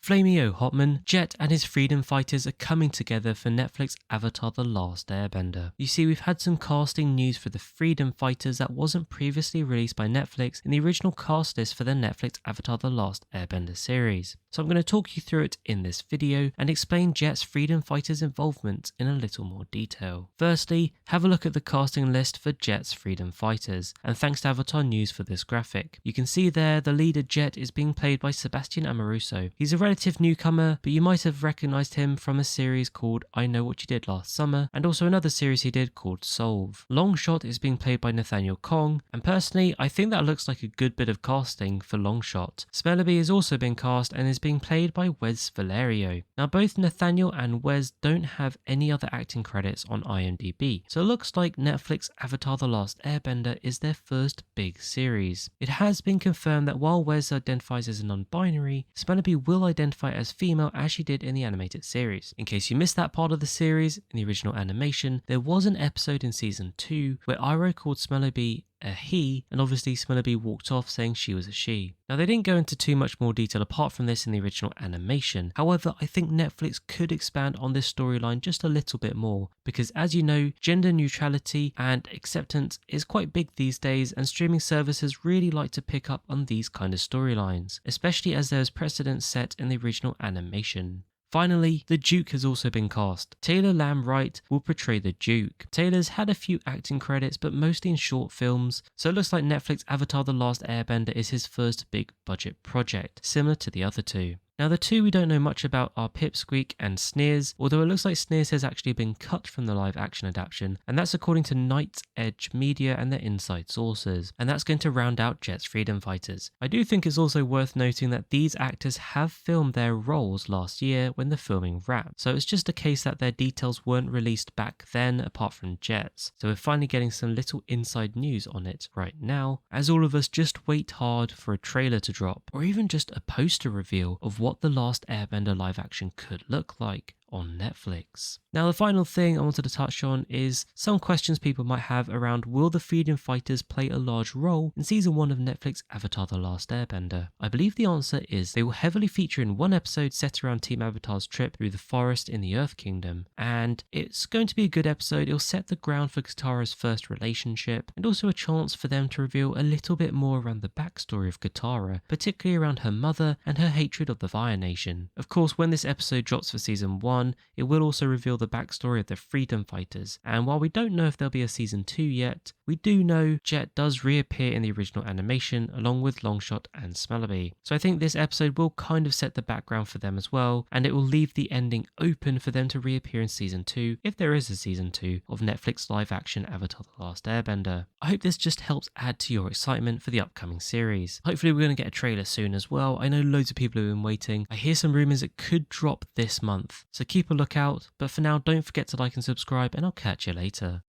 Flamio Hotman, Jet and his freedom fighters are coming together for Netflix Avatar The Last Airbender. You see, we've had some casting news for the freedom fighters that wasn't previously released by Netflix in the original cast list for the Netflix Avatar The Last Airbender series. So I'm going to talk you through it in this video and explain Jet's freedom fighters involvement in a little more detail. Firstly, have a look at the casting list for Jet's freedom fighters, and thanks to Avatar News for this graphic. You can see there the leader Jet is being played by Sebastian Amoruso. He's a relative newcomer, but you might have recognized him from a series called I Know What You Did Last Summer, and also another series he did called Solve. Longshot is being played by Nathaniel Kong, and personally I think that looks like a good bit of casting for Longshot. Smellerbee is also being cast and is being played by Wes Valerio. Now both Nathaniel and Wes don't have any other acting credits on IMDb, so it looks like Netflix Avatar The Last Airbender is their first big series. It has been confirmed that while Wes identifies as a non-binary, Smellerbee will identify as female as she did in the animated series. In case you missed that part of the series, in the original animation, there was an episode in season 2 where Iroh called Smellerbee a he, and obviously Smellerbee walked off saying she was a she. Now they didn't go into too much more detail apart from this in the original animation. However, I think Netflix could expand on this storyline just a little bit more, because as you know, gender neutrality and acceptance is quite big these days, and streaming services really like to pick up on these kind of storylines, especially as there is precedent set in the original animation. Finally, the Duke has also been cast. Taylor Lamb Wright will portray the Duke. Taylor's had a few acting credits, but mostly in short films, so it looks like Netflix Avatar The Last Airbender is his first big budget project, similar to the other two. Now the two we don't know much about are Pipsqueak and Sneers, although it looks like Sneers has actually been cut from the live action adaptation, and that's according to Night's Edge Media and their inside sources, and that's going to round out Jet's freedom fighters. I do think it's also worth noting that these actors have filmed their roles last year when the filming wrapped, so it's just a case that their details weren't released back then apart from Jet's, so we're finally getting some little inside news on it right now, as all of us just wait hard for a trailer to drop, or even just a poster reveal of what The Last Airbender live action could look like on Netflix. Now the final thing I wanted to touch on is some questions people might have around will the freedom fighters play a large role in season 1 of Netflix Avatar The Last Airbender. I believe the answer is they will heavily feature in one episode set around Team Avatar's trip through the forest in the Earth Kingdom, and it's going to be a good episode. It'll set the ground for Katara's first relationship and also a chance for them to reveal a little bit more around the backstory of Katara, particularly around her mother and her hatred of the Fire Nation. Of course, when this episode drops for season 1, it will also reveal the backstory of the freedom fighters, and while we don't know if there'll be a season 2 yet, we do know Jet does reappear in the original animation along with Longshot and Smellerbee. So I think this episode will kind of set the background for them as well, and it will leave the ending open for them to reappear in season 2 if there is a season 2 of Netflix live action Avatar The Last Airbender. I hope this just helps add to your excitement for the upcoming series. Hopefully we're going to get a trailer soon as well. I know loads of people have been waiting. I hear some rumours it could drop this month, so keep a lookout, but for now don't forget to like and subscribe, and I'll catch you later.